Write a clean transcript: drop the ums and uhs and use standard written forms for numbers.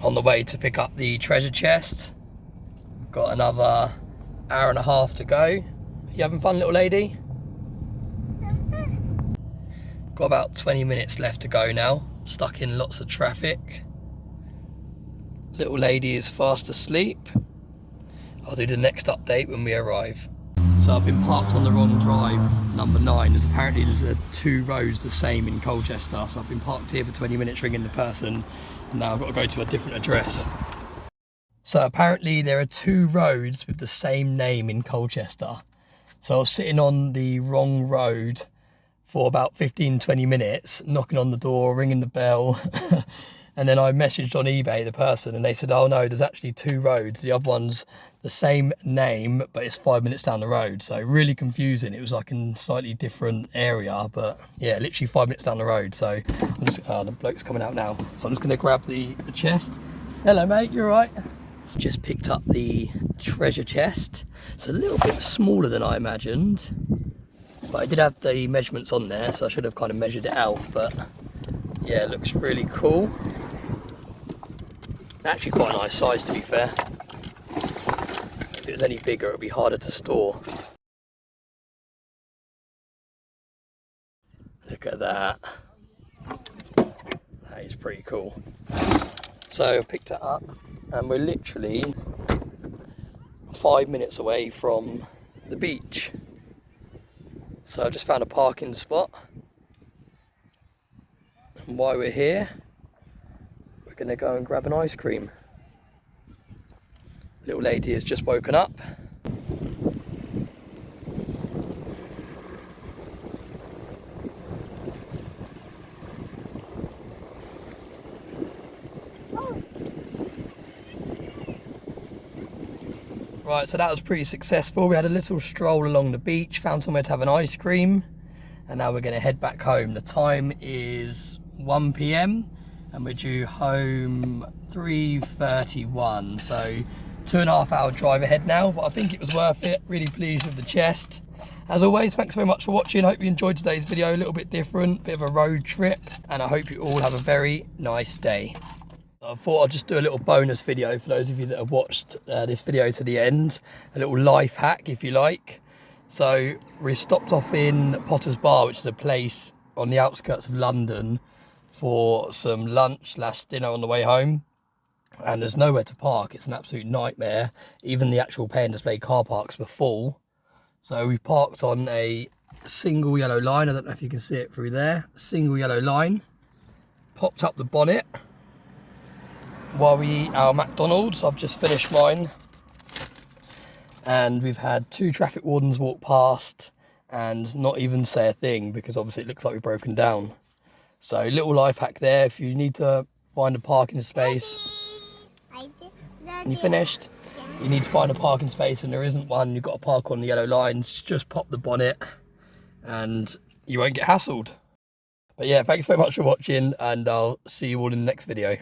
On the way to pick up the treasure chest. Got another hour and a half to go. You having fun, little lady? Got about 20 minutes left to go now. Stuck in lots of traffic. Little lady is fast asleep. I'll do the next update when we arrive. So I've been parked on the wrong drive, number 9. There's apparently there's 2 roads the same in Colchester. So I've been parked here for 20 minutes ringing the person. And now I've got to go to a different address. So apparently there are 2 roads with the same name in Colchester. So I was sitting on the wrong road for about 15-20 minutes, knocking on the door, ringing the bell. And then I messaged on eBay the person and they said, oh no, there's actually 2 roads. The other one's the same name, but it's 5 minutes down the road. So really confusing. It was like in a slightly different area, but yeah, literally 5 minutes down the road. So I'm just, the bloke's coming out now. So I'm just gonna grab the chest. Hello mate, you all right? Just picked up the treasure chest. It's a little bit smaller than I imagined, but I did have the measurements on there, so I should have kind of measured it out. But yeah, it looks really cool. Actually quite a nice size, to be fair. If it was any bigger, it would be harder to store. Look at that. That is pretty cool. So I picked it up and we're literally 5 minutes away from the beach. So I just found a parking spot. And while we're here, we're going to go and grab an ice cream. Little lady has just woken up. Right, so that was pretty successful. We had a little stroll along the beach, found somewhere to have an ice cream, and now we're going to head back home. The time is 1 PM and we're due home 3:31, so 2.5 hour drive ahead now, but I think it was worth it. Really pleased with the chest. As always, thanks very much for watching. I hope you enjoyed today's video. A little bit different, bit of a road trip, and I hope you all have a very nice day. I thought I'd just do a little bonus video for those of you that have watched this video to the end. A little life hack, if you like. So we stopped off in Potter's Bar, which is a place on the outskirts of London, for some lunch / dinner on the way home. And there's nowhere to park. It's an absolute nightmare. Even the actual pay and display car parks were full. So we parked on a single yellow line. I don't know if you can see it through there. Single yellow line. Popped up the bonnet while we eat our McDonald's. I've just finished mine. And we've had 2 traffic wardens walk past and not even say a thing, because obviously it looks like we've broken down. So little life hack there. If you need to find a parking space, you finished? You need to find a parking space and there isn't one, you've got to park on the yellow lines, just pop the bonnet and you won't get hassled. But yeah, thanks very much for watching and I'll see you all in the next video.